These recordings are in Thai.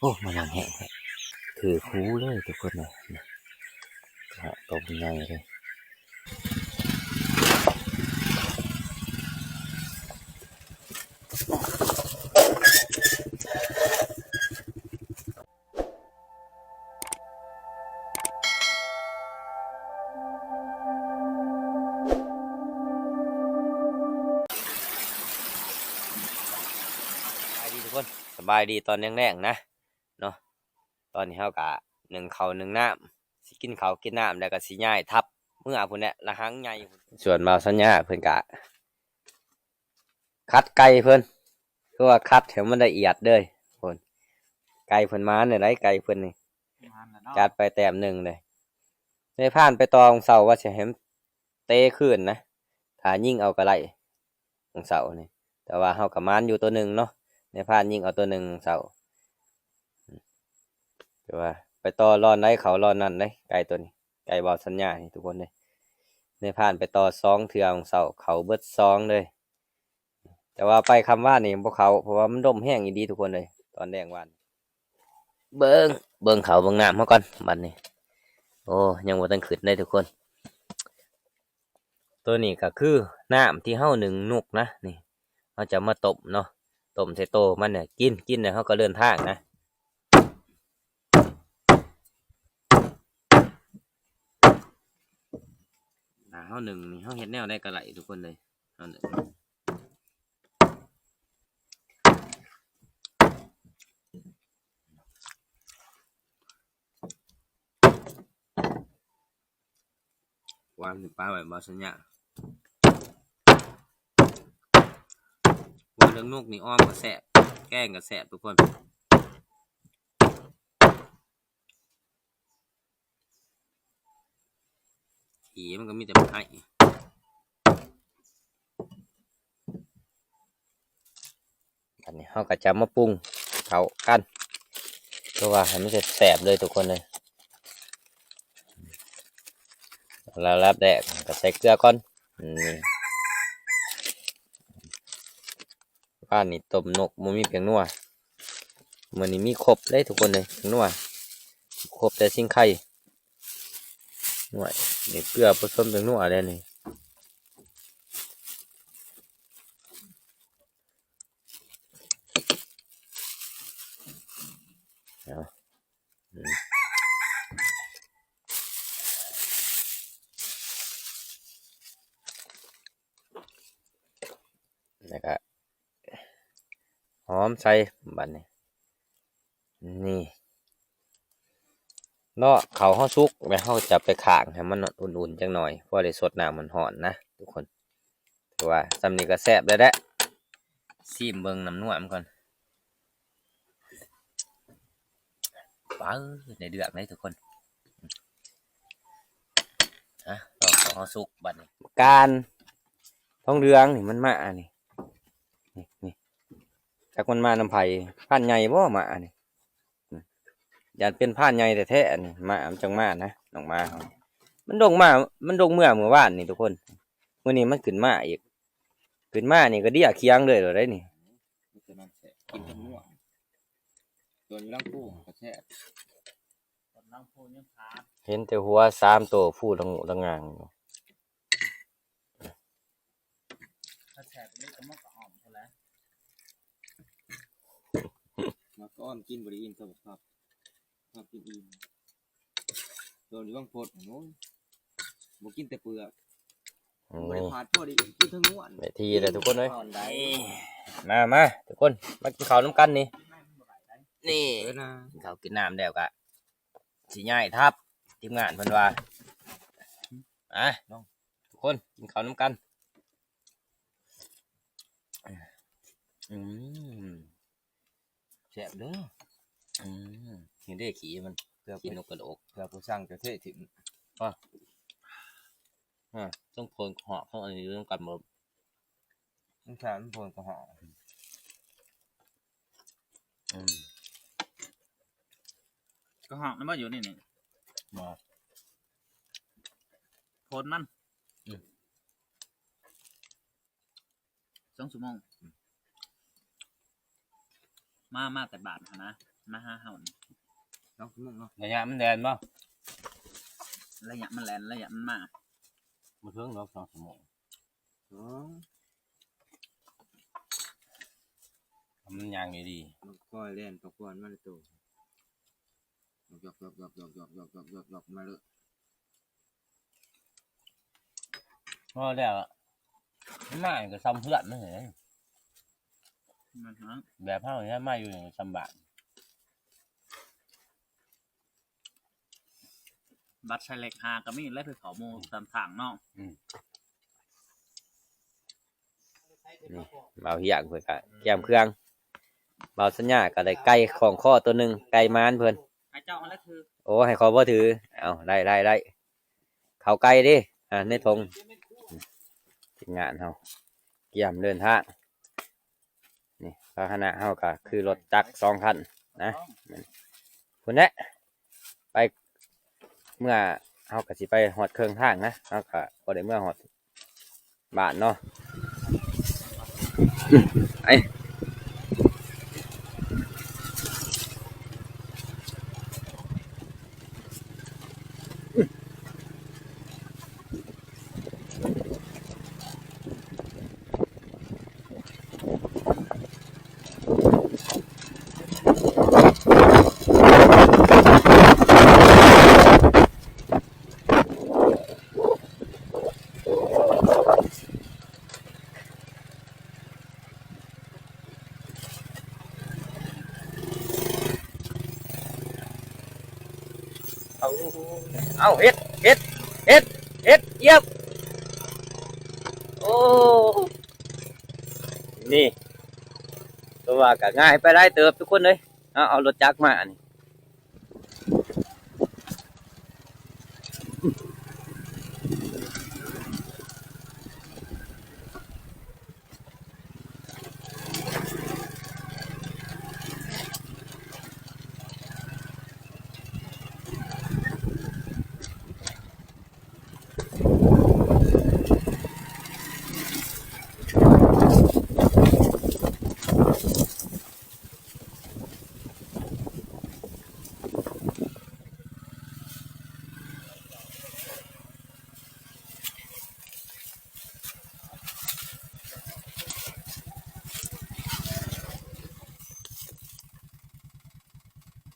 อ้มันยังแห้งถือคูเลยทุกคนเลยต้มใหญ่เลยทุกคนสบายดีตอนแรกๆนะเนาะตอนนี้เขากะหนึ่งเขาหนึ่งน้ำสิกินเขากินน้ำแล้วก็สิย่ายทับเมื่อพุ่นเนี่ยละหังใหญ่ส่วนมาสัญญาเพิ่นกะคัดไก่เพิ่นคือว่าคัดให้มันละเอียดเลยเพิ่นไก่เพิ่นมาเนี่ยไรไก่เพิ่นนี่จัดไปแต้มหนึ่งเลยในผ่านไปตองเสาว่าจะเห็นเตะขึ้นนะถ้ายิ่งเอากระไรของเสานี่แต่ว่าเฮากับมานอยู่ตัวหนึ่งเนาะในผ่านยิ่งเอาตัวหนึ่งเสาแต่ว่าไปต่อรอนได้เขารอนนั่นเลยไก่ตัวนี้ไก่บอลสัญญานี่ทุกคนเลยในผ่านไปต่อซองเถื่อของเสาเขาเบิดซองเลยแต่ว่าไปคำว่านี่พวกเขาเพราะว่ามันร่มแห้งอีดีทุกคนเลยตอนแดงวันเบิ้งเขาเบิ้งน้ำมาก่อนบัดนี้โอ้ยังบ่ต้องขึ้นได้ทุกคนตัวนี้ก็คือน้ำที่เฮาหนึ่งนุกนะนี่เราจะมาต้มเนาะต้มใส่โตมันเนี่ยกินเนี่ยเขาก็เดินทางนะเฮาหนึ่งนี่เฮาเห็นแนวได้กระไหลทุกคนเลยเฮาหนึ่งวางถึงปลาแบบบาสัญญาว่าเรื่องนกนี่อ้อมก็แสบแกล้งก็แสบทุกคนขี่มันก็มีแต่ให้อันนี้เขาก็จะมาปรุงเขากันเพราะว่าให้มันจะแสบเลยทุกคนเลยแล้วรับแดกก็ใส่เกลือก่อนนี่บ้านนี่ต้มนกมันมีเพียงนัวมันนี่มีครบเลยทุกคนเลยเพียงนัวครบแต่สิ่งไข่หน่วยนี่เกลือผสมเพียงนัวเลยนี่แล้วก็หอมใส่บัดนี้นี่เนาะเขาห้าซุกแล้วเขาจะไปข่างให้มันอุ่นๆจังหน่อยเพราะได้สดน้ำมันหอนนะทุกคนถือว่าสำนีก็แซ่บได้แล้วซีมเบิ่งน้ำนวดมันก่อนป้าในเดือดเลยทุกคนนะเราขอสุกบัดนี้การท้องเรืองนี่มันมานี่จากมันมานำไผ่ผ่านใหญ่บ่มานี่อยากเป็นผ่านใหญ่แต่แท้นี่มาจังมานะน้องมามันดงมามันดงเมื่อวานนี่ทุกคนเมื่อนี้มันขึ้นมาอีกขึ้นมานี่ก็เดี่ยเคียงเลยเหรอได้นี่กินทั้งนัวตัวนี้ล่างผู้กระแทกเห็นแต่หัว3 ตัวฟูลังงางมาก้อนกินบริอินสมุทรครับกินอินตัวนี้ว่างโพดโน้นบ่กินแต่เปลือกบริพาดพอดีกินทั้งม้วนไปทีเลยทุกคนเลยมาทุกคนมากินข้าวน้ำกันนี่ข้าวกินน้ำแล้วกะสีง่ายทับทีมงานเพิ่นว่าทุกคนกินข้าวน้ำกันแซ่บเด้อเห็นได้ขี่มันเพื่อเป็นนกกระโดกเพื่อผู้สร้างจะเท่ถึงต้องโพนกระหอบต้องอันนี้ต้องกันหมดต้องใช้โพนกระหอบกระหอบนั่นมาอยู่นี่มาโพนมัน2 ชั่วโมงมาแต่บาทนะ มาหาเห่านี่ เอาขึ้นมาเนาะ ระยะมันแดนบ่ ระยะมันแลนระยะมันมา มาถึงรอบ2 ชั่วโมง สอง มันยางอยู่ดี มันก้อยเล่นตะกวนมาเลยตัวหยอกมาเลย พอแล้วอะมันมาก็ซ้ำเพื่อนมันเห็น มันฮะ แบบเฮาเนี่ยมาอยู่อย่างซ้ำบ้าน บัตรใช้เล็กหาก็มีแล้วไปเขาโมตามทางเนาะ นี่เบาเฮียงเพิ่นก็แกมเครื่องเบาสัญญาก็ได้ไก่ของข้อตัวหนึงไก่ม้านเพิ่น ไอ้เจ้าอะไรคือ โอ้ให้เขาบ่ถือเอาได้เข้าไก่ดิในธงทีมงานเฮาเกี่ยมเดินทางนี่พาหนะเฮาก็คือรถจักร2 คันนะพุ่นแหละไปเมื่อเฮาก็สิไปฮอดเครื่องทางนะเฮาก็บ่ได้เมื่อฮอดบ้านเนาะไอเอาเฮ็ดเยียบโอ้นี่ตัวว่าก็ง่ายไปได้เติบทุกคนเลยเอารถจักรมานี่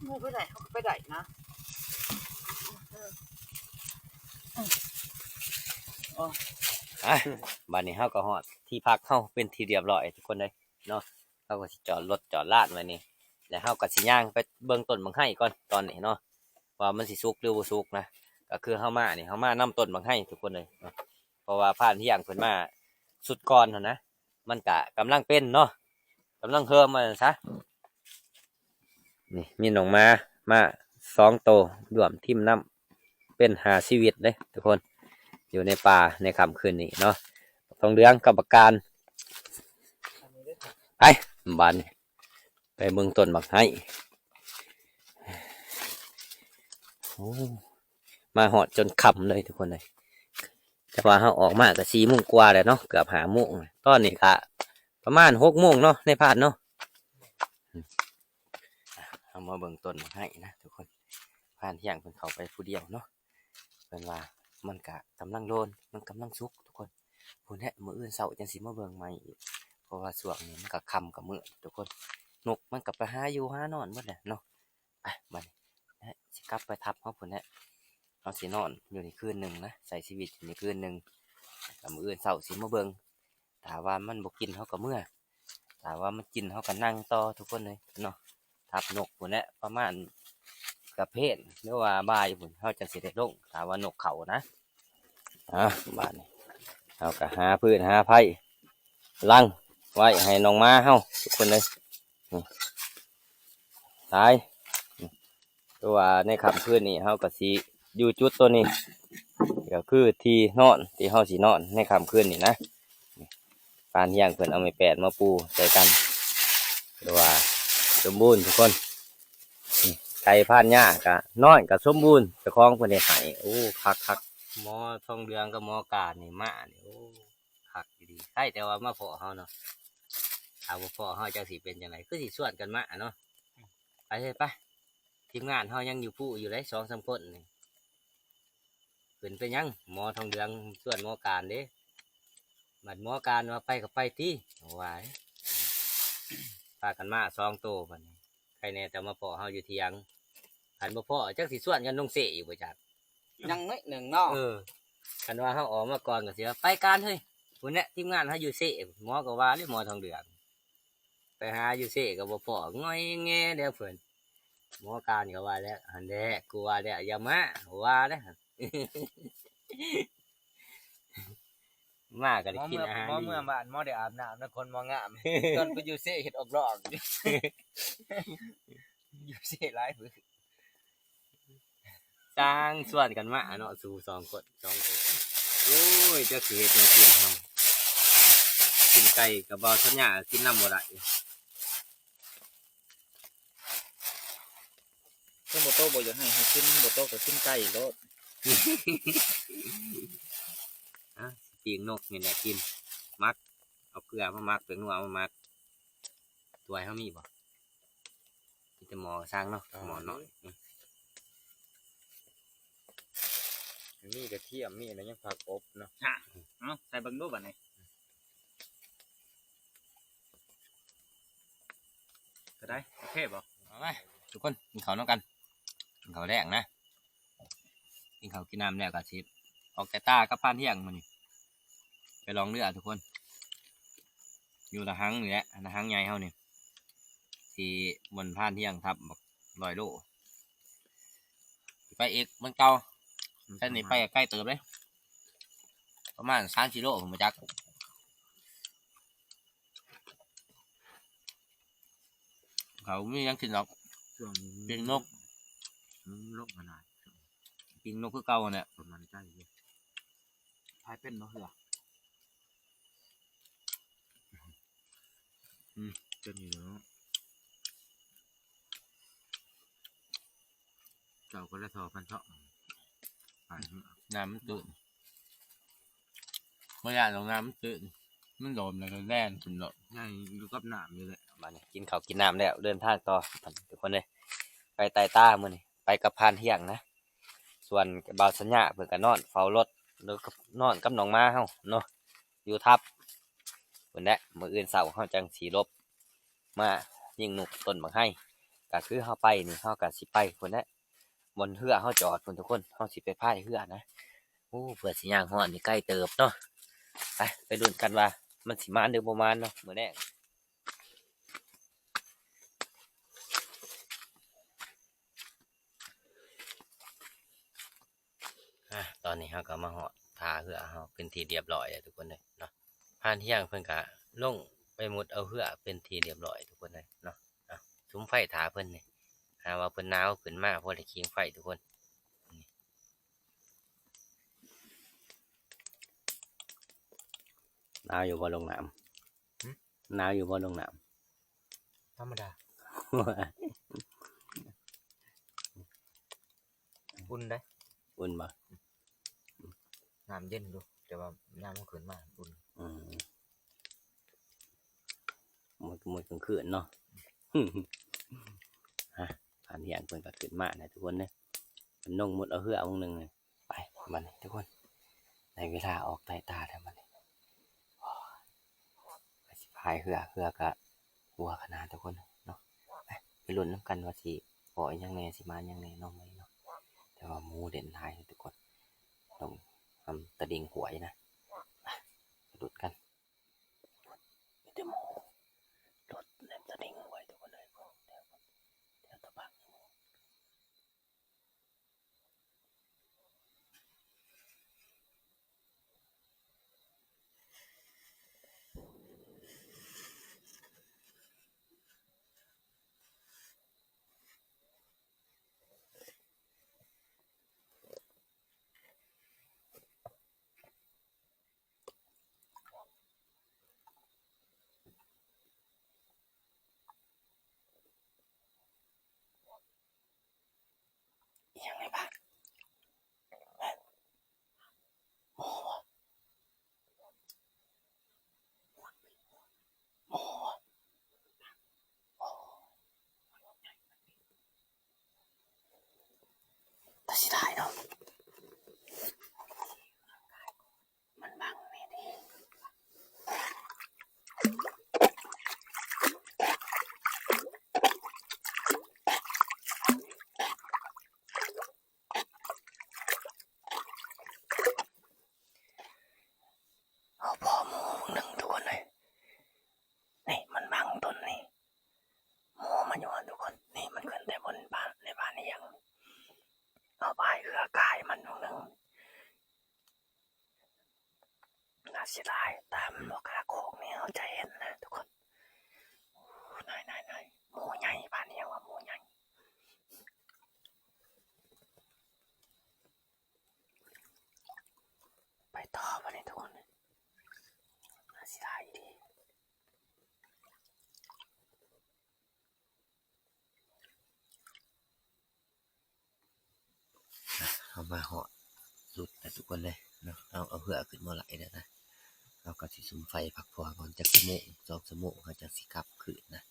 มูไปไหนเขาก็ไปไหนนะ บัดนี้เฮาก็ฮอดที่พักเฮาเป็นที่เรียบร้อยทุกคนเลยเนาะเฮาก็สิจอดรถจอดลานไว้นี่แล้วเฮาก็สิย่างไปเบิ่งต้นบังไห้ก่อนตอนนี้เนาะว่ามันสิสุกหรือบ่สุกนะก็คือเฮามานี่เฮามานํต้นบังไห้ทุกคนเลยเนาะเพราะว่าผ่านที่อย่างเพิ่นมาสุดก่อนนั่นนะมันก็กำลังเป็นเนาะกำลังเฮิมมาซะนี่มีน้องมา2 ตัวร่วมทีมน้ำเป็น5 ชีวิตเลยทุกคนอยู่ในป่าในค่ำคืนนี้เนาะทองเหลืองกับปากการไปบ้านไปเมืองต้นบักไห้โอ้มาหอดจนค่ำเลยทุกคนเลยแต่ว่าเขาออกมาก็4 โมงกว่าแล้วเนาะเกือบ5 โมงตอนนี้ก็ประมาณ6 โมงเนาะในพาดเนาะเอามาเบิ่งต้นบักไห้นะทุกคนผ่านเที่ยงเพิ่นเข้าไปผู้เดียวเนาะเป็นว่ามันกะกำลังโลนมันกำลังสุกทุกคนพูนแหะมื้ออื่นเช้าจังสิมาเบิ่งใหม่อีกเพราะว่าช่วงนี้มันก็ค่ำกับมื้อทุกคนนกมันก็ไปหาอยู่หานอนหมดแหละเนาะไปบัดนี้สิกลับไปทับเฮาพุ่นแหละเฮาสินอนอยู่ในคืนหนึงนะใส่ชีวิตอยู่ในคืนหนึงแล้วมื้ออื่นเช้าสิมาเบิ่งถ้าว่ามันบ่กินเฮาก็เมื่อถ้าว่ามันกินเฮาก็นั่งต่อทุกคนเลยเนาะทับนกพุ่นแหละประมาณกับเพศหรือว่าบ่ายพุ่นเฮาจังสิได้ลงถ้าว่านกเขานะบ้านนี้เฮาก็หาพืชหาไผ่ลังไว้ให้น้องม้าเฮาทุกคนเลยตายตัวในค่ำคืนนี้เฮาก็สิอยู่จุดตัวนี้ก็คือที่นอนที่เฮาสินอนในค่ำคืนนี้นะปานเที่ยงเพิ่นเอาไม้แปดมาปูใส่กันตัวสมบูรณ์ทุกคนไก่พานหญ้าก็น้อยก็สมบูรณ์เจ้าของเพิ่นได้ให้โอ้คักหมอทองเหลืองกับหมอกาดนี่มานี่โอ้คักดีใช่แต่ว่ามาพอเฮาเนาะถ้าบ่พอเฮาจังสิเป็นจังไดคือสิสวนกันมาเนาะ ไปเลยไปทีมงานเฮายังอยู่ผู้อยู่ได้2-3คนนี่ขึ้นไปยังหมอทองเหลืองส่วนหมอการเด้บัดหมอการว่าไปก็ไปที่ว่าพากันมา2 โตบัดนี้ใครแน่แต่มาพอเฮาอยู่เถียงหันบ่พอจักสิส่วนกันลงเสอยู่บ่จัก ยังน้อยหนึ่งเนาะ คันว่าเฮาออกมาก่อนก็สิว่าไปการเฮ้ยพุ่นแหละทีมงานเฮาอยู่เสหมอก็ว่าเลยหมอทองเหลืองไปหาอยู่เสก็บ่พอง่อยแงแล้วเพิ่นหมอการก็ว่าแล้วหันแหละกูว่าแล้วอย่ามาว่าเด้อ มาก็ได้กินอาหาร หมอ ดี เมื่อบ้านหมอได้อาบน้ำนะคนหมองามตอนไปอยู่เซ่เฮ็ดออกรอกอยู่เซ่หลายมื้อ สร้างส่วนกันมาเนาะสู่2 คน2 คนโอ้ยจะสิเฮ็ดจังซี่เฮากินไก่กับบ่สัญญากินน้ำบ่ได้ ซึ่งบ่โตบ่อยากให้กินบ่โตก็กินไก่โลด ปีกนกนี่แหละกินมักเอาเกลือมามักเป็นหัวมามักตัวเฮามีบ่มีแต่หมอสร้างเนาะหมอน้อย มีกระเทียมมีอะไรยังผักอบเนาะ เอ้าใส่เบิ่งดูบัดนี้ก็ได้โอเคบ่ เอาไปทุกคนกินข้าวนำกันกินข้าวแดงนะกินข้าวกินน้ำแล้วก็สิออกแต่ตากับพานเที่ยงมื้อนี้ไปลองเรือทุกคน อยู่ละหังนี่แหละละหังใหญ่เฮานี่ที่บนพานเที่ยงทับบัก100 โลไปอีกมันเก่าแค่นี้ไปใกล้เติบเลยประมาณ3 กิโลผมมาจักเขาไม่ยังกินหรอก ช่วงนี้ ปิงนก โรคขนาด ปิงนกคือเก่าเนี่ย ประมาณใจเยอะ พายเป็นบ่เหือ จนอยู่เนาะเจ้าก็ละทอพันเถาะไป น้ำมันตื่นเมื่อยานลงน้ำมันตื่นมันโดมแล้วก็แล่นขึ้นรถ ง่ายอยู่กับหนามอยู่แหละ มาเนี่ยกินข้าวกินน้ำแล้วเดินทางต่อทุกคนเลยไปไต่ต้ามื้อนี้ไปกับพานเที่ยงนะส่วนบ่าวสัญญาเพิ่นก็นอนเฝ้ารถแล้วก็นอนกับน้องม้าเฮาเนาะอยู่ทับเพิ่นแหละมื้ออื่นเช้าเฮาจังสิลบมายิงนกต้นบักไห้ก็คือเฮาไปนี่เฮาก็สิไปเพิ่นแหละบนเรือเฮาจอดเพิ่นทุกคนเฮาสิไปพายเรือนะโอ้เผื่อสิย่างฮอดนี่ใกล้เติบเนาะไปลุ้นกันว่ามันสิมานหรือบ่มานเนาะมื้อแรก ตอนนี้เราก็มาหอดทาเหือเราเป็นทีเรียบร้อยแล้วทุกคนเลยเนาะผ่านเที่ยงเพิ่นก็ลงไปมุดเอาเหือเป็นทีเรียบร้อยทุกคนเลยเนาะซุ้มไฟถาเพิ่นนี่หาว่าเพิ่นหนาวขึ้นมาเพราะได้คิงไฟทุกคนหนาวอยู่บ่ลงน้ำหนาวอยู่บ่ลงน้ ธรรมดา ำ อุ่นได้ อุ่นบ่ น้ำเย็นดูแต่ว่าน้ำมันขึ้นมาอุ่น หมดกลางคืนเนาะ ผ่านเที่ยงเพิ่นก็ขึ้นมานะทุกคนเนี่ยมันนงมุดเอาเหือวงหนึ่งเลยไปมันทุกคนในเวลาออกไต่ตาแล้วมันไปสิพายเหือก็หัวขนาดทุกคนเนาะไปลุ้นน้ำกันว่าสิพอยังไงสิมายังไงเนาะไหมเนาะแต่ว่าหมูเด่นทายทุกคนต้องทำตะดิงหวยนะไปลุ้นกันมีแต่หมูรถเล่นตะดิงหวยทุกคนเลยเดี๋ยวตะบัก สียดายตามบอกหาโคกนี่เขาใจเห็นนะทุกคนนายหมูใหญ่บ้านนี้ว่าหมูใหญ่ไปต่อวันนี้ทุกคนเสียดายดีเอามาเหาะสุดแต่ทุกคนเลยเนาะเอาเหือขึ้นมาไหลแล้วนะเราก็สิซุ่มไฟพักผ่อนก่อนจาก2 ชั่วโมงเขาจะสิกลับคืนนะ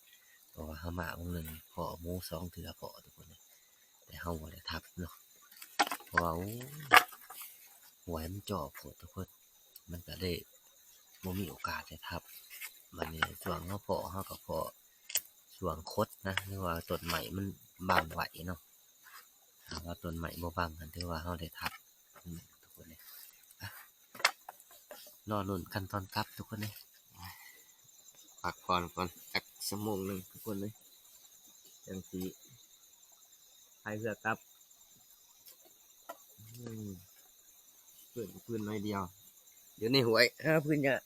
เพราะว่าเขามาองหนึ่งพอหมู2 เถื่อพอทุกคนเลยแต่เขาบ่ได้ทับเนาะเพราะว่าหัวมันจ่อโผล่ทุกคนมันก็ได้บ่มีโอกาสได้ทับมันนี่ช่วงเขาพอเขาก็พอช่วงคดนะหรือว่าต้นใหม่มันบังไหวเนาะถามว่าต้นใหม่บ่บังกันถือว่าเขาได้ทับทุกคนเลยรอลุ้นขั้นตอนกลับทุกคนเลยพักผ่อนก่อนสัก1 ชั่วโมงทุกคนเลยจังสีให้เพื่อกลับพื้นน้อยเดียวเดี๋ยวนี้หวยพื้นเนี่ย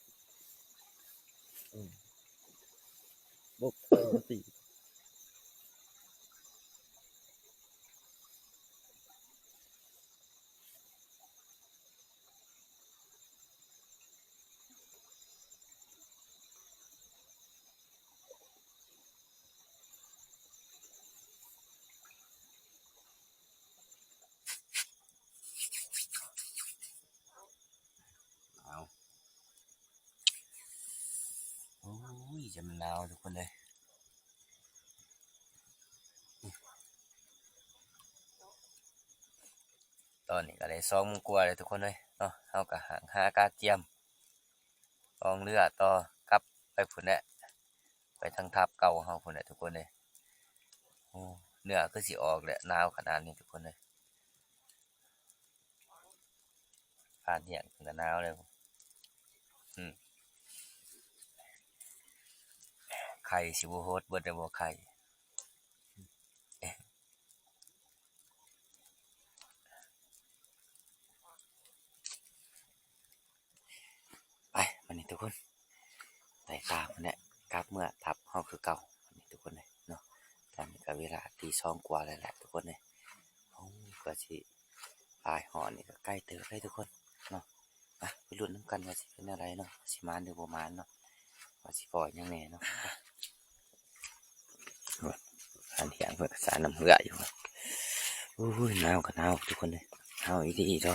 บกตีโอ้ยจะมันหนาวทุกคนเลยตอนนี้ก็เลย2 โมงกว่าเลยทุกคนเลยเนาะเอากระหางหากาเจียมลองเรือต่อกลับไปพุ่นแหละไปทางทับเก่าเฮาพุ่นแหละทุกคนเลยโอ้เนื้อคือสิออกแหละหนาวขนาดนี้ทุกคนเลยผ่านเหี่ยงถึงกับหนาวเลยไข่สิบ่โฮดเบิดได้บ่ไข่ไปวันนี้ทุกคนไต่ตามมันเนี่ยกลับเมื่อทับเฮาคือเก่าวันนี้ทุกคนเลยเนาะตอนนี้ก็เวลาตี 2 กว่าแล้วแหละทุกคนเลยโอ้ก็สิปลายหอนี่ก็ใกล้เติบเลยทุกคนเนาะไปลุ้นน้ำกันว่าสิเป็นอะไรเนาะสิมานหรือบ่มานเนาะว่าสิปล่อยยังไงเนาะอันเหียงเพื่อสารน้ำเหืออยู่โอ้ยหนาวก็หนาวทุกคนเลยหนาวอีดีจ้ะ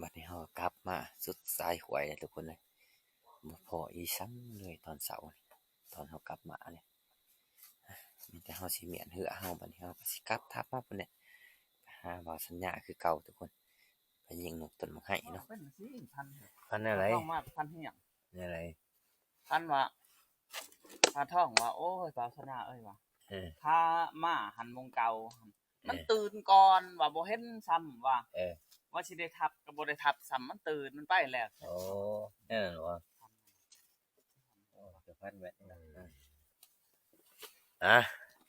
บัดนี้เรากลับมาสุดสายหวยเลยทุกคนเลยบ่พออีซ้ำเลยตอนเสาร์ตอนเรากลับมาเนี่ยมีแต่เราสิเมียนเหือเราบัดนี้เราก็สิกลับทับมาพุ่นเนี่ยหาบ่สัญญาคือเก่าทุกคนไปยิงนกต้นมะไห้เนาะพันอะไร ต้องมาพันเหี่ยง อะไร พันว่าพาท่องว่าโอ้ยปาสนาเอ้ยว่าพามาหันวงเก่ามันตื่นก่อนว่าบ่เห็นซ้ำว่าว่าสิได้ทับก็บ่ได้ทับซ้ำมันตื่นมันไปแล้ว โอ้นั่นเหรอโอ้เกือบพันแวะ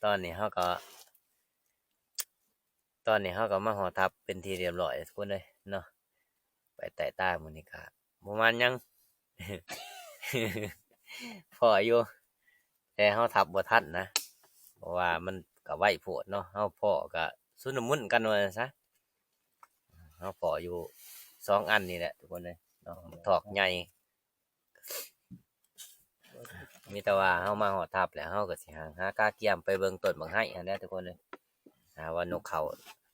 ตอนนี้เขาก็มาหอทับเป็นทีเรียบร้อยทุกคนเลยเนาะไปไต่ตามื้อนี้ก็ประมาณยัง พออยู่แต่เฮาทับบ่ทันนะเพราะว่ามันก็ไวโพดเนาะเฮาพอก็สุนมุนกันว่าซะเฮาพออยู่2 อันนี่แหละทุกคนเลยเนาะถอกใหญ่มีแต่ว่าเฮามาหอทับแล้วเฮาก็สิหากาเกียมไปเบิ่งต้นบักไห้อันนี้ทุกคนเลยว่านกเขา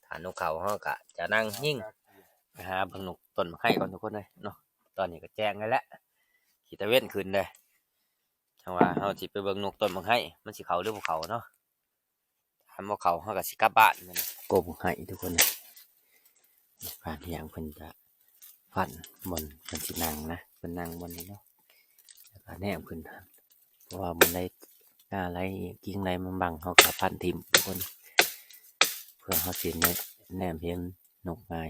ถ้านกเขาเฮาก็จะนั่งยิงไปหาเบิ่งนกต้นบักไห้ก่อนทุกคนเลยเนาะตอนนี้ก็แจ้งแล้วขี้ตะเว้นขึ้นเลยจังว่าเฮาสิไปเบิ่งนกต้นบักไห้มันสิเข้าหรือบ่เข้าเนาะถ้าบ่เข้าเฮาก็สิกลับบ้านนั่นกบบักไห้ทุกคนเลยผ่านเฮียงเพิ่นจะฟันบนเพิ่นสินั่งนะเพิ่นนั่งบนนี้เนาะแล้วก็แนมขึ้นเพราะว่าบนไดอะไรกิ่งไรมันบังเฮาก็พันทิ่มทุกคนเพื่อเฮาสิแนมเห็นนกไม้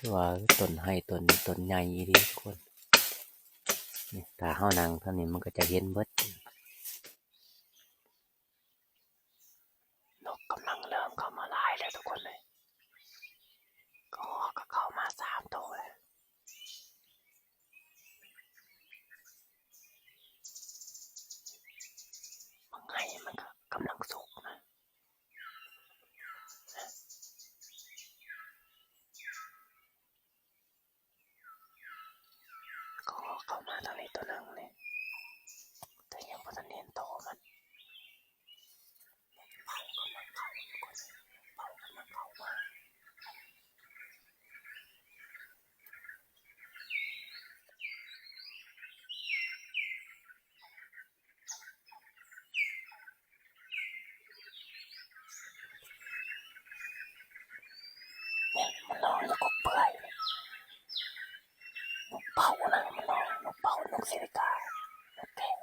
คือว่าต้นไห้ต้นนี้ต้นใหญ่อีหลีทุกคนนี่ถ้าเฮานั่งเท่านี้มันก็จะเห็นเบิดนกกำลังเริ่มเข้ามาหลายแล้วทุกคนเลยก็เข้ามา3 ตัวแล้วบางไห้มันก็กำลังสุกนะก็เข้ามาทางนี้ตัวนึงนี่แต่ยังบ่ทันเห็นโตมันเผากำลังเข้าทุกคนเผากำลังเข้ามาเนี่ยมันนอนอยู่กบเปื่อยนกเป่านะมันนอนนกเป่านกเสริกานกแก้ว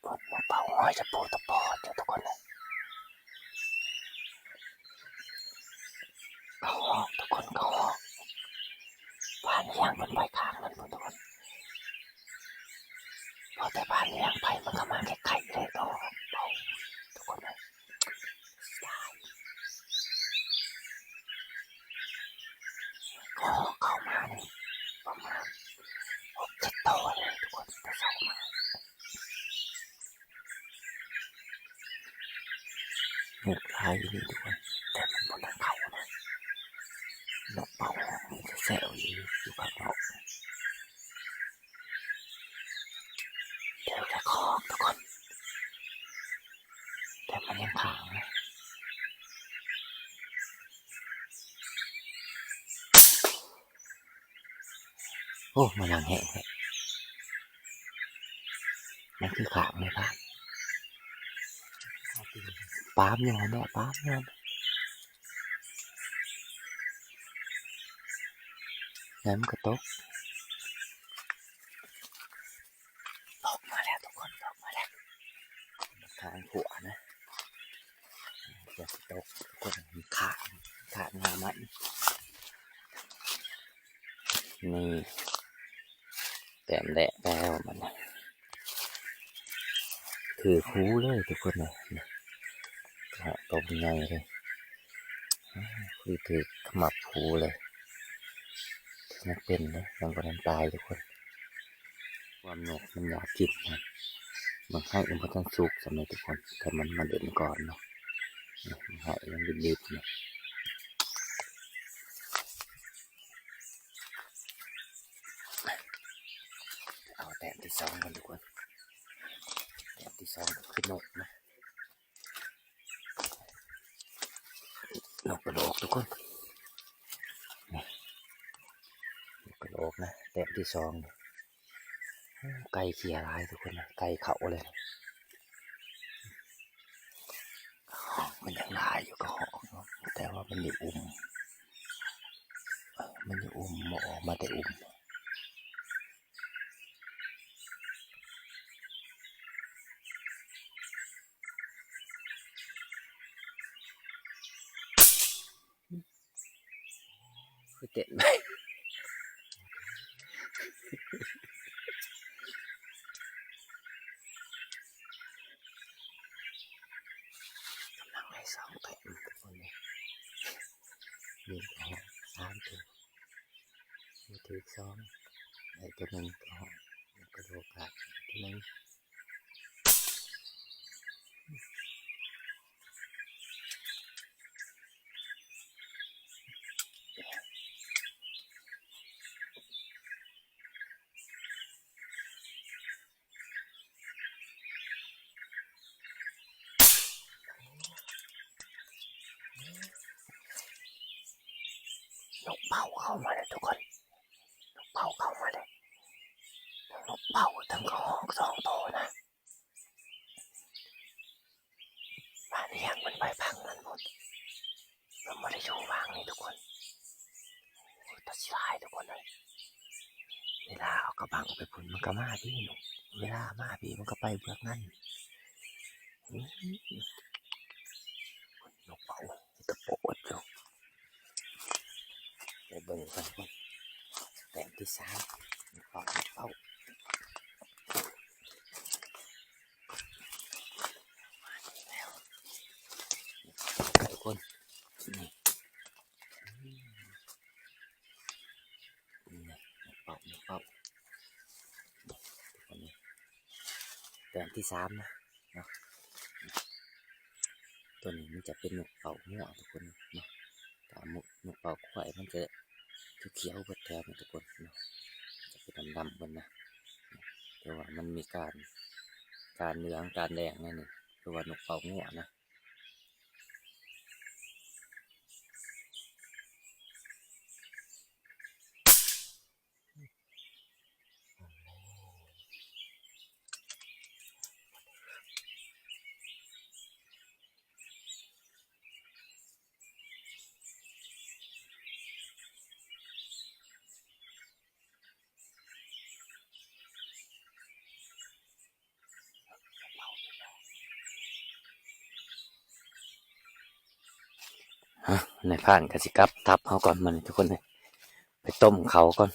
นกเป่าห้อยจะปูตะปอดอยู่ทุกคนเลยเขาหอกทุกคนเขาหอกผ่านเลี้ยงมันไปข้างนั้นทุกคนพอแต่ผ่านเลี้ยงไปมันก็มาไกลๆเลยก็เป่าทุกคนเลยก็เข้ามานี่ประมาณ6-7 ตัวเลยทุกคนแต่เช้ามาเงียบหายอยู่นี่ทุกคนแต่มันบนทางเขานะนกเป่ามันจะแซวอยู่ข้างนอกเดี๋ยวจะคอกทุกคนแต่มันยังขังนะโอ้มันยังแห้งเลยมันคือขังเลยป่ะปามยังไงเนี่ยปามยังงั้นมันก็ตกมาแล้วทุกคนตกมาแล้วทางหัวนะเดี๋ยวตกทุกคนมีขาดงามันนี่แต้มแดะแล้วมันนะถือคูเลยทุกคนเลยตบใหญ่เลยคือถือขมับคูเลยนักเป็นเลยยังก็นั้นตายทุกคนความหนกมันอยากกินนะมันให้มันก็ต้องสุกสมัยทุกคนแต่มันมาเดินก่อนเนาะมันให้ยังดิบๆเนี่ยเอาแต้มที่2กันทุกคนแต้มที่2ก็คือนกนะนกกระโดกทุกคนนี่นกกระโดกนะแต้มที่2ไก่เขี่ยร้ายทุกคนนะไก่เขาเลยมันยังลายอยู่ก็หอกแต่ว่ามันอยู่หมออกมาแต่คือเต็ดไหมกำลังให้2 แต้มทุกคนเลยมีหอก3 ตัวมีถือ2ไอ้ตัวนึงก็หอกกระโดดขาดตัวนึงนกเป่าเข้ามาเลยทุกคนนกเป่าเข้ามาเลยทั้งนกเป่าทั้งกระหอก2 ตัวนะบ้านเลี้ยงมันไปพังมันหมดมันไม่ได้อยู่วางนี่ทุกคนตัดสิลายทุกคนเลยเวลาเอากระบังไปพุ่นมันก็มาพี่หนูเวลามาพี่มันก็ไปเบือกนั่นนกเป่าจะโปดอยู่ไปเบิ่ง งกันทุกคนแต้มที่3เป่าทุกคนนี่เป่าทุกคนนี่แต้มที่3นะเนาะตัวนี้มันจะเป็นนกเป่าหัวทุกคนเนาะแต่นกเป่าควายมันจะเขียวๆเบิดแถวนะทุกคนเนาะจะเป็นดำๆมันนะแต่ว่ามันมีการเหลืองการแดงนั่นนี่คือว่านกเป่าหัวนะในผ่านกสิกับทับเขาก่อนมันทุกคนเลยไปต้มเขาก่อน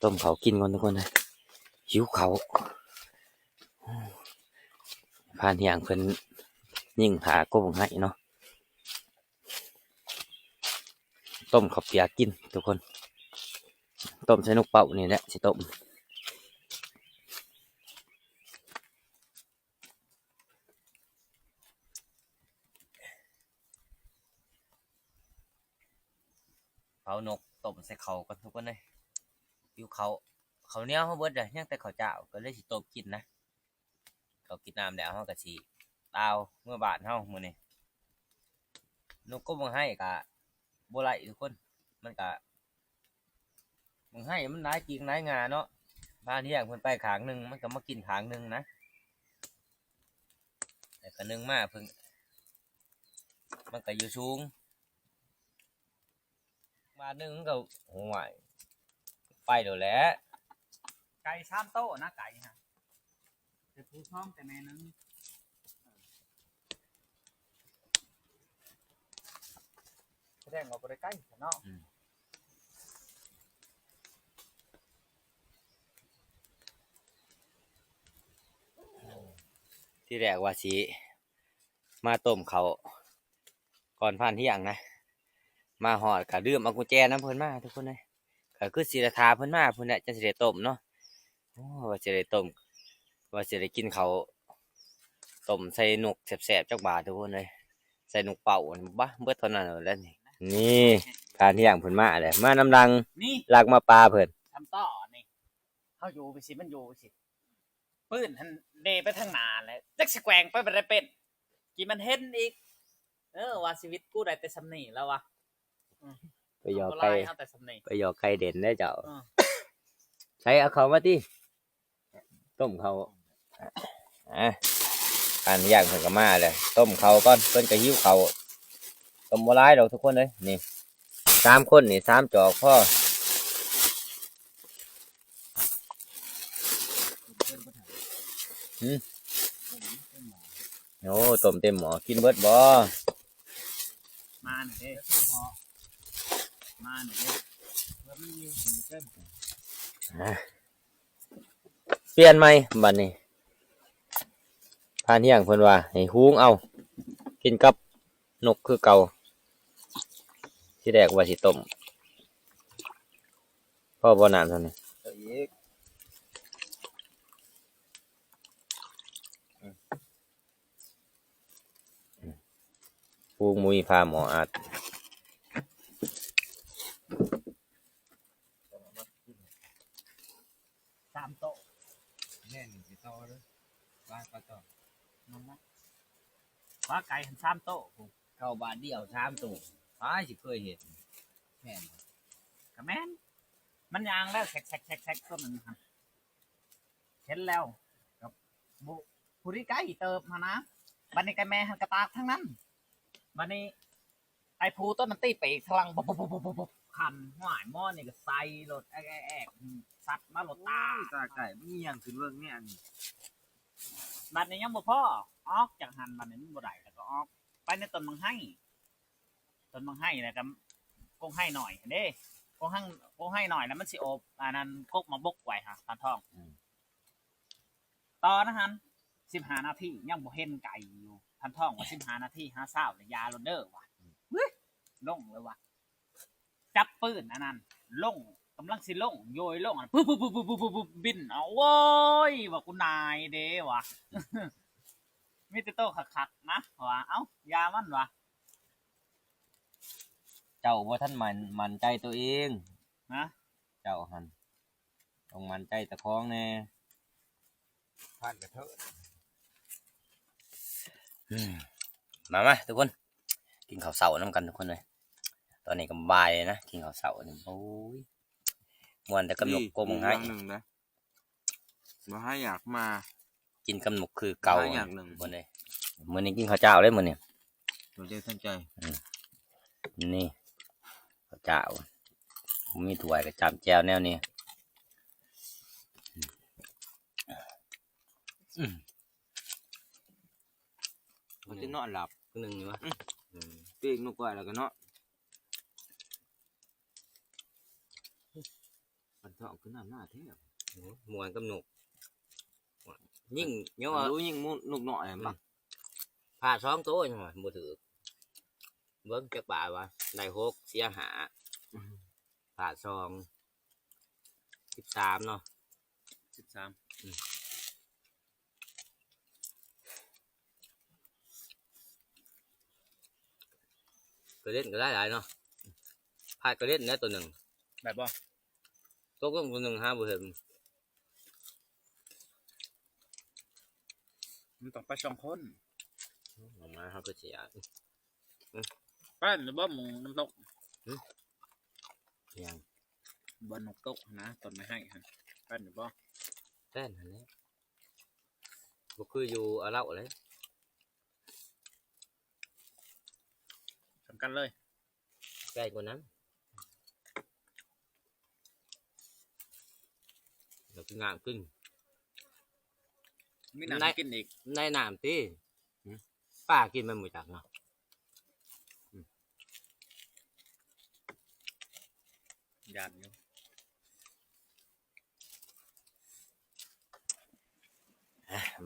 ต้มเขากินก่อนทุกคนเลยหิวเขาผ่านอย่างเพิ่นยิ่งหาก้มให้เนาะต้มข้าวเปียกกินทุกคนต้มใส่นกเป่านี่แหละสิต้มเผานกต้มใส่เขากันทุกคนเลยหิวเขาเหนียวเขาเบิดเลยยังแต่ข้าวเจ้าก็เลยสิต้มกินนะเขากินน้ำแล้วเขาก็สิตาวเมื่อบาทเขามื้อนี้นกก็บ่ให้กะบ่ไหลทุกคนมันกะมึงให้มันหลายจริงหลายงาเนาะบ้านที่อย่างเพิ่นไปขางหนึงมันก็มากินขางหนึงนะแต่ก็นึงมาเพิ่งมันก็อยู่สูงมานึงมันก็โหยไปเดี๋ยวแหละ ไก่3โต๊ะนะไก่ฮะแต่ผู้ท้องแต่แม่นึงแสดงว่าบ่ได้ใกล้เนาะ ที่แรกว่าสิมาต้มเขาก่อนผ่านที่อย่างนะมาหอดกะลืมเอากุญแจน้ำเพิ่นมาทุกคนเลยก็คือศิลธาเพิ่นมาเพิ่นเนี่ยจะสิได้ต้มเนาะโอ้ว่าสิได้ต้มว่าสิได้กินเขาต้มใส่นกแสบๆจักบาททุกคนเลยใส่นกเป่าบ้าเบิดเท่านั้นแล้วนี่ผ่านที่อย่างเพิ่นมาเลยมาน้ำดัง นี่ ลักมาปลาเพิ่น ทำต่อนี่เขาอยู่ไปสิมันอยู่ไปสิปืนทันเดไปทางหนาเลยจักสิแกว่งไปบ่ได้เป็นกี่มันเห็นอีกว่าชีวิตกูได้แต่สำนีแล้ววะ ไปหยอกไก่ เอาแต่สำนี ไปหยอกไก่เด่นได้เจ้า อืม ใช้เอาเขามาที่ต้มเขาอันย่างเพิ่นก็มาเลยต้มเขาก่อนเพิ่นก็หิวเขาต้มบ่หลายดอกทุกคนเลยนี่3คนนี่3จอกพอโอ้ต้มเต็มหม้อกินเบิดบ่ มาหน่อยเด้มาหน่อยเด้แล้วมันมีหูเส้น เปลี่ยนไหมบัดนี้ผ่านเที่ยงเพิ่นว่าให้หุงเอากินกับนกคือเก่าที่แรกว่าสิต้มพ่อบ่นานเท่านี้ปูมุยพาหมออาด 3 โต๊ะ แน่นสิต่อเด้อบ้านก็ต่อ นั่นนะว่าไก่หัน3 โต๊ะผม เข้าบ้านเดียว3ตัวอ้ายสิเคยเห็น แม่น กระแม่นมันยางแล้วแซกตัวหนึ่งครับเห็นแล้วกับบุผู้ที่ไก่เติบมานะบันนี้ไก่แม่หันกระตากทั้งนั้นบันนี้ไอ้ผู้ต้นมันตีไปอีกทลังบบขันหวายหม้อนี่ก็ใส่รถแอกซัดมาหลดตา ตาไก่มีหยังขึ้นเบิ่งเนี่ยนี่ บัดนี้ยังบ่พอออกจากหันบัดนี้มันบ่ได้แล้วก็ออกไปในต้นมังไห้แล้วก็กงให้หน่อยเด้ก กูให้หน่อยแล้วมันสิอบอันนั้นกกมาบกไว้ฮะพันทองตอนนั้น15 นาทียังบ่เห็นไก่อยู่พันทองว่า15 นาที50เนี่ยยาโรเดอร์ว่ะลงเลยว่ะจับปืนอันนั้นลงกำลังสิลงโยยลงปุ๊บบินเอาโว้ยว่ากูนายเด้ว่ะ มีแต่โตคักๆนะว่ะเอ้ายามันว่ะ เจ้าบ่ทันมันใจตัวเอง นะ เจ้าหันต้องมันใจตะคองแน่ ผ่านกระเทอะ มาทุกคนกินข้าวเสาน้ำกันทุกคนเลยตอนนี้ก็บ่ายนะกินข้าวเสานี่โอ้ยมวนแต่กำหนกโกมงให้ หนึ่งนะมาให้อยากมา กินกำหนกคือเก่า อย่างหนึ่ง คนเลยมื้อนี้กินข้าวเจ้าเลยมื้อนี้ เราได้ตั้งใจ นี่ข้าวเจ้าผมมีถ้วยกับจำแจวแนวนี้มันจะนอนหลับ หนึ่งนี่วะ ปีกนกไว้แล้วก็เนาะมันจะเอาขึ้นหน้าเท่ มวนกำหนกยิ่งเนาะ รู้ยิ่งมุนกหน่อยมั้ง ผ่าท้องโตใช่ไหมบ่ถือเบิ้งจักบาทวะได้6เสียหาผ่าซอง13เนาะ 13 ก็เล่นก็ได้หลายเนาะผ่าก็เล่นได้ตัวหนึ่ง แบบบ่ ตกลงตัวหนึ่ง5บ่เห็น มันต้องไป2 คน ออกมาเขาก็เสีย ป้านหรือบ่หมูน้ำตก ยัง บ่นกตกนะตอนไม่ให้ฮะป้านหรือบ่ แต้นหันแล้วบ่คืออยู่เอาเหล้าเลย สำคัญเลย ใกล้กว่านั้นเดี๋ยวคืองามขึ้น มีน้ำกินอีก ในน้ำตีป้ากินมันหมดจากเนาะ ยานอยู่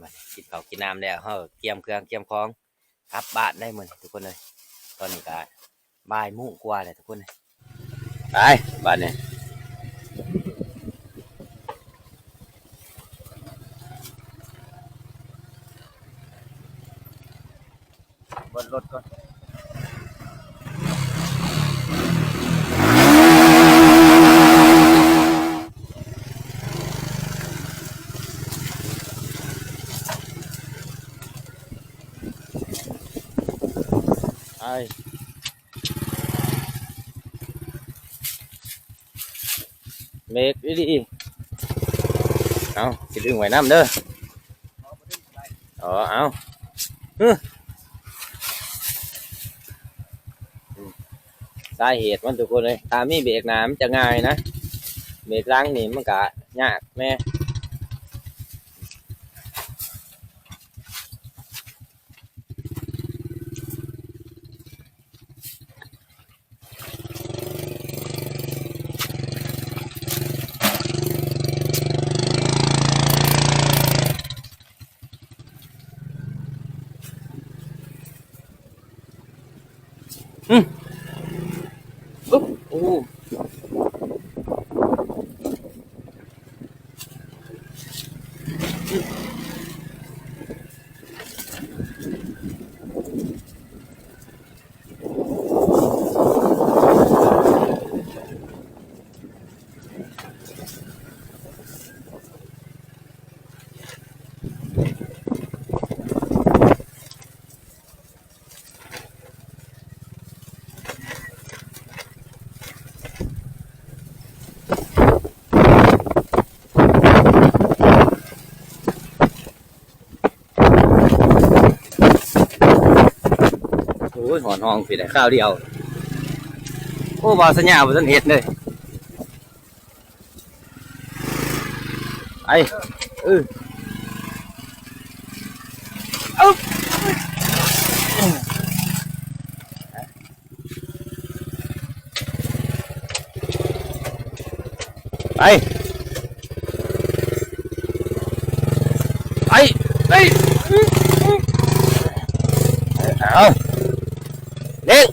มากินข้าวกินน้ำแล้วเขาเกียมเครื่องเกียมของกลับบ้านได้หมดทุกคนเลยตอนนี้ก็บ่ายโมงกว่าเลยทุกคนเลยไปบ้านเนี่ยบนรถก่อนเมกดีเอาสิดึงไว้น้ำเด้อเอาสาเหตุมันทุกคนเลยถ้ามีเบรกหน้ามันจะง่ายนะเบรกหลังนี่มันก็ยากแม่ปุ๊บโอ้ยหอนห้องสิได้ข้าวเดียวโอ้บาสัญญาบ่ทันเฮ็ดเลยไอ้ ไปไปเอาเด็ก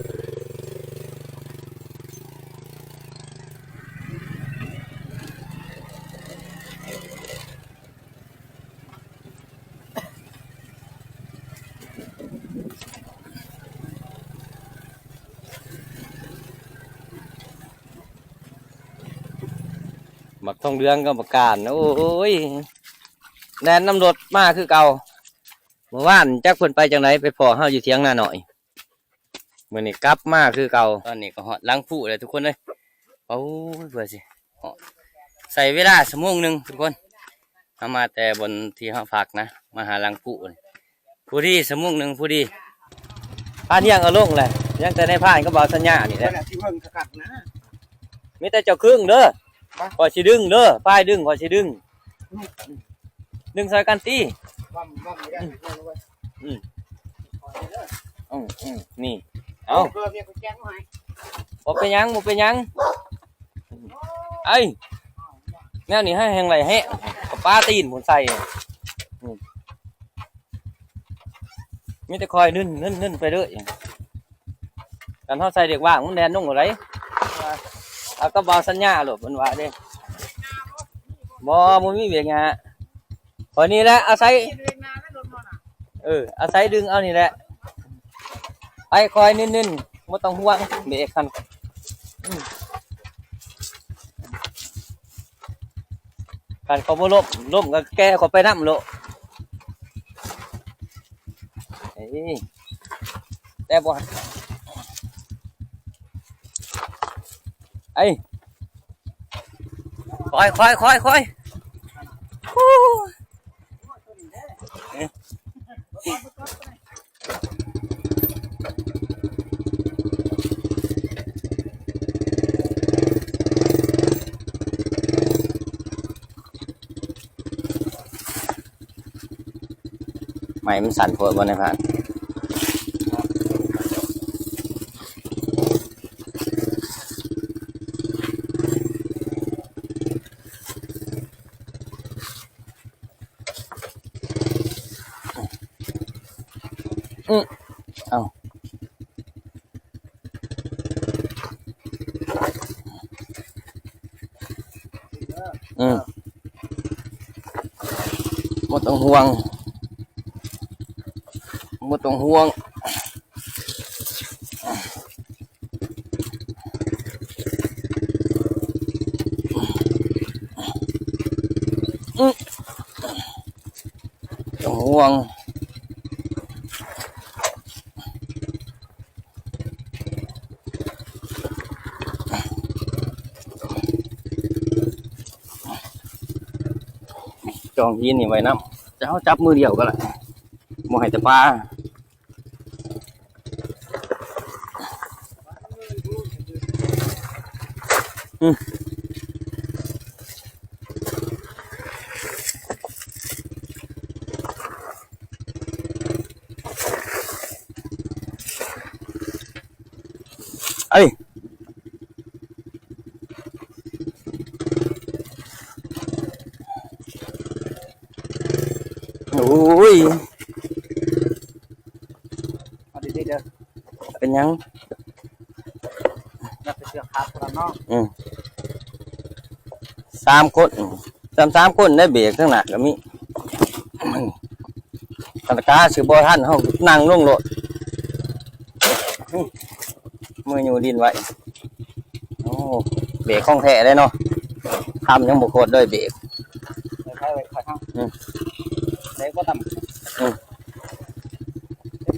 หมักทองเรืองก็ประกาศโอ้ยแนนน้ำรถมาคือเก่าเมื่อวานจักเพิ่นไปจังไหนไปพอเฮาอยู่เถียงหน้าหน่อยมื้อนี้กลับมาคือเก่าตอนนี้ก็ฮอดล้างผู้เลยทุกคนเลยโอ้ยเบื่อสิใส่เวลาชั่วโมงนึงทุกคนเอามาแต่บนที่เฮาพักนะมาหาล้างผู้ผู้ดีชั่วโมงนึงผู้ดีพาเที่ยงเอาลงเลยยังแต่ในพานก็บ่สัญญานี่แหละ ที่เพิ่งกัดนะ มีแต่เจ้าครึ่งเด้อขอสิดึงเด้อป้ายดึงขอสิดึงใส่กันตี ว่าไม่ได้เลย นี่เอา เพื่อเมียกูแจ้งให้ บ่เป็นหยังบ่เป็นหยังไอ้แนวนี้ให้แหงไหลให้กับป้าตีนผมใส่มีแต่คอยนึ่นไปเรื่อยกันเท่าใส่เด็กว่างมันแดนนุ่งอะไรเอาก็บอกสัญญาหรอกมันว่าเด้บ่มีเบียงงาพอนี้แหละอาศัยอาศัยดึงเอานี่แหละไปคอยนึ่นไม่ต้องห่วงเบรกคันการเขาบ่ล้มก็แก้เขาไปน้ำโลแต่บ่ไอ้คอยไม่มันสั่นโผล่บนในผ่านเอาหมดต้องห่วงต้องห่วงจองยีนนี่ไว้น้ำจะเขาจับมือเดียวก็แหละโมให้แต่ปลาเอ้ยโอ้ยเอาดีๆเด้อ เป็นยัง อย่าไปเสือกขาดกันเนาะ 3 คน3 คนได้เบรกทั้งหนักก็มีธนาคารสิบ่ทันเฮานั่งลงรถมืออยู่ดินไว้โอ้เบรกของแท้เลยเนาะทำยังบ่โคตรด้วยเบรก ใช้ไว้ขาดทั้งเด็กก็ทำ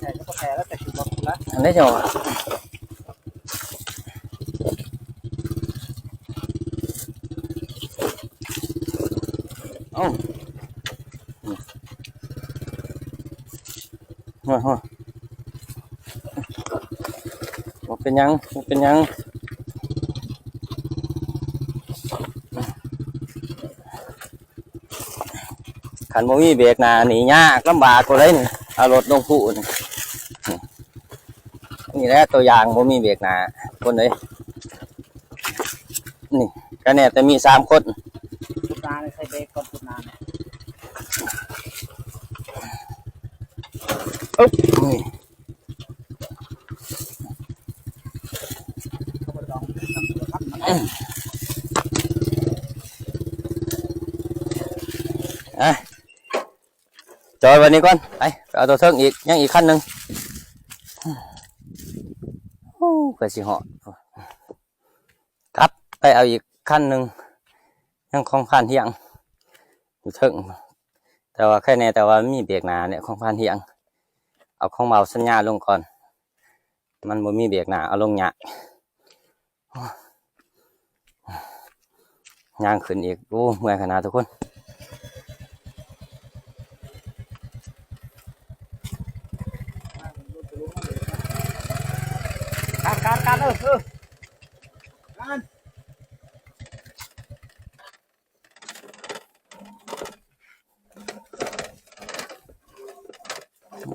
แข่ก็แข่แล้วแต่ถึงบอกแล้ว อันนี้เจ้าเป็นยังขันบ่มีเบรกหน้านี่ยากลำบากกว่าเลยนี่เอารถลงผู้นี่แหละตัวอย่างบ่มีเบรกหน้าคนเลย นี่ก็แน่แต่มี3 คน ตุนาเนี่ยใส่เบรกก่อนตุนาเนี่ย อุ๊บนี่ เขาบ่ลองทำตัวครับมัน อ่ะจอยวันนี้ก่อนไปเอาตัวเทิงอีกยังอีกขั้นหนึ่งโอ้เกิดสิเหาะครับไปเอาอีกขั้นหนึ่งยังของพันเที่ยงอยู่เทิงแต่ว่าแค่นี้แต่ว่ามีเบรกหนาเนี่ยของพันเที่ยงเอาของเบาสัญญาลงก่อนมันบ่มีเบรกหนาเอาลงหยะย่างขึ้นอีกโอ้เมื่อยขนาดทุกคน การการ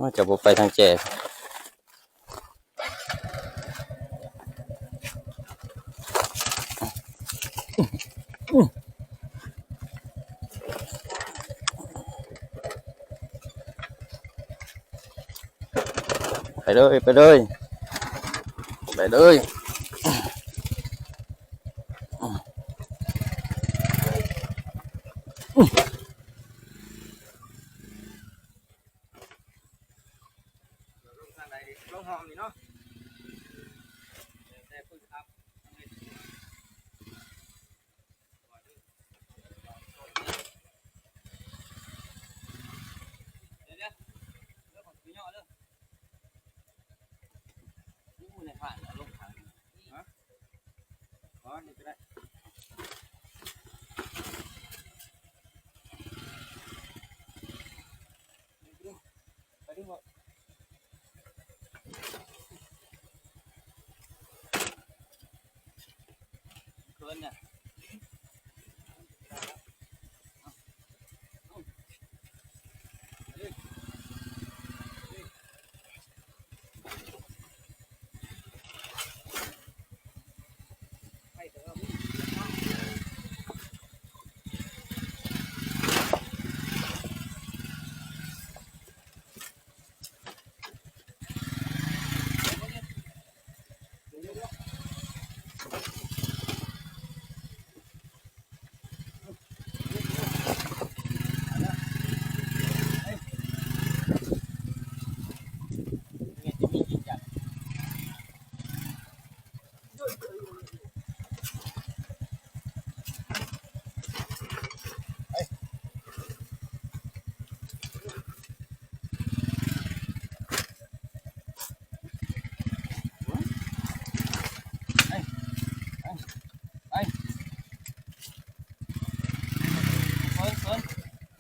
ว่าจะบุไปทางเจไปเลยไปเลยไปเลย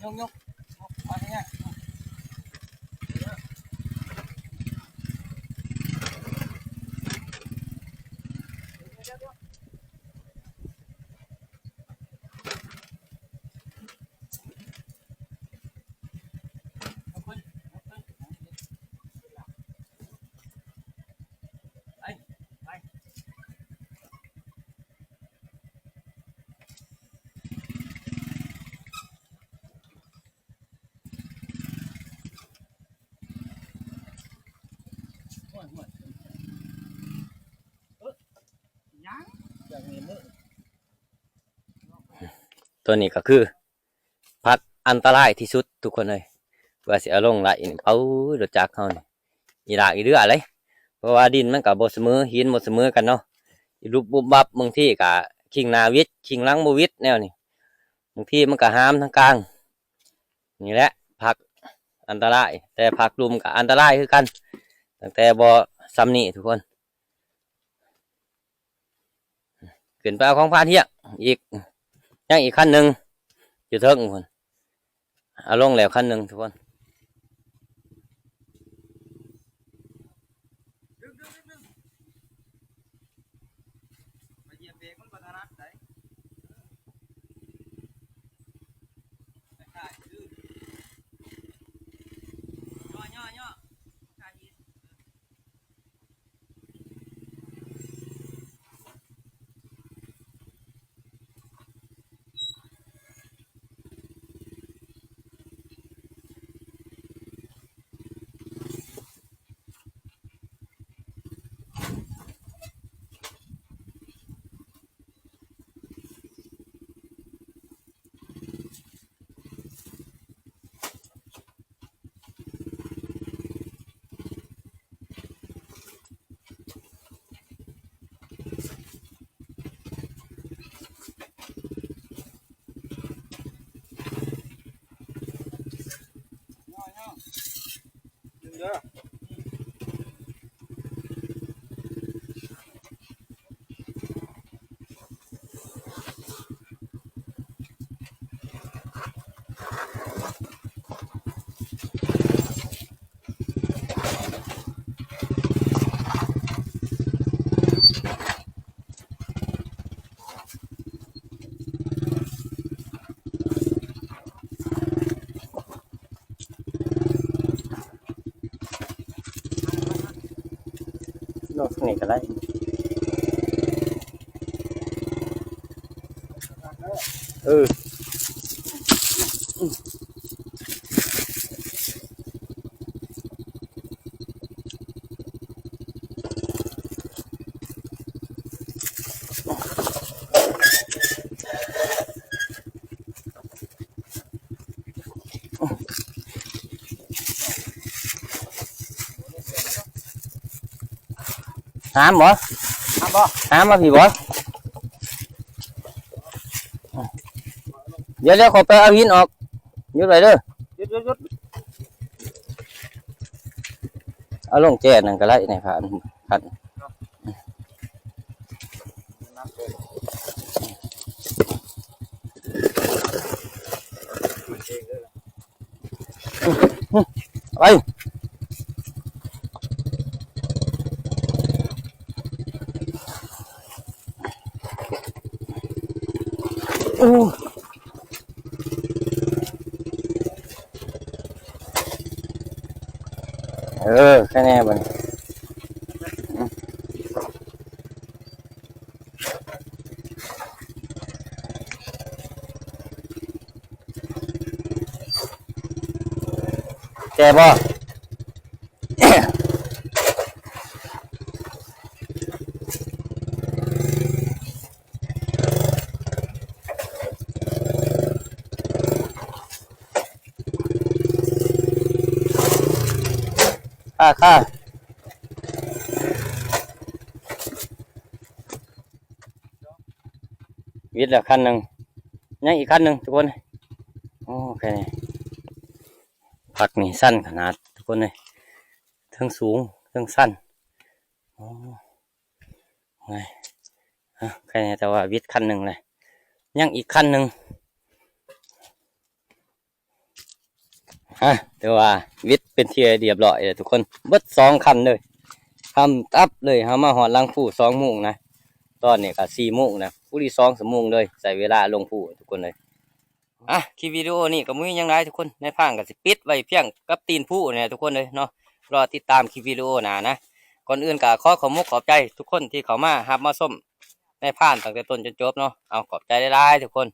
ยกยกมาที่นี่ตัวนี้ก็คือพักอันตรายที่สุดทุกคนเลยเพื่อสิเอาลงไหลนี่เอารถจักรเขานี่อีหลากอีเรืออะไรเพราะว่าดินมันกับบ่เสมอหินบ่เสมอกันเนาะอีรูปบุบบับบางที่ก็ขิงนาวิทย์ขิงหลังบ่วิทย์แนวนี่บางที่มันก็ห้ามทางกลางนี่แหละพักอันตรายแต่พักลุมก็อันตรายคือกันตั้งแต่บ่ซ้ำนี่ทุกคนขึ้นไปเอาของพาเที่ยงอีกยังอีกขั้นหนึ่งอยู่เทิงคนเอาลงแล้วขั้นหนึ่งทุกคน เด้อ โลกนี่ก็ได้เออหามบ่ ทำบ่ หามมาพี่บ่เดี๋ยวขอไปเอาหินออกหยุดไว้เด้อ หยุด เอาลงแจ้นั่นก็ได้ในผ่านผ่านไปโอ้แค่นี้บัดนี้แกบ่ ค่าวิทย์ละคันหนึ่งยังอีกคันหนึ่งทุกคนโอ้แค่นี้ผักนี่สั้นขนาดทุกคนเลยทั้งสูงทั้งสั้นโอ้ไงแค่นี้แต่ว่าวิทย์คันหนึ่งเลยยังอีกคันหนึ่งแต่ว่าวิทย์เป็นที่เรียบร้อยเลยทุกคนเบิด2 คันเลยทำตับเลยเขามาหอดลังผู้2 โมงนะตอนนี้ก็4 โมงนะผู้ที่2 ชั่วโมงเลยใส่เวลาลงผู้ทุกคนเลยคลิปวิดีโอนี่ก็มุ้ยยังไงทุกคนในพังก็สิปิดไว้เพียงกับตีนผู้เนี่ยทุกคนเลยเนาะรอติดตามคลิปวิดีโอหน้านะก่อนอื่นก็ขอบมุกขอบใจทุกคนที่เขามารับมาส้มในผ่านตั้งแต่ต้นจนจบเนาะเอาขอบใจหลายๆทุกคน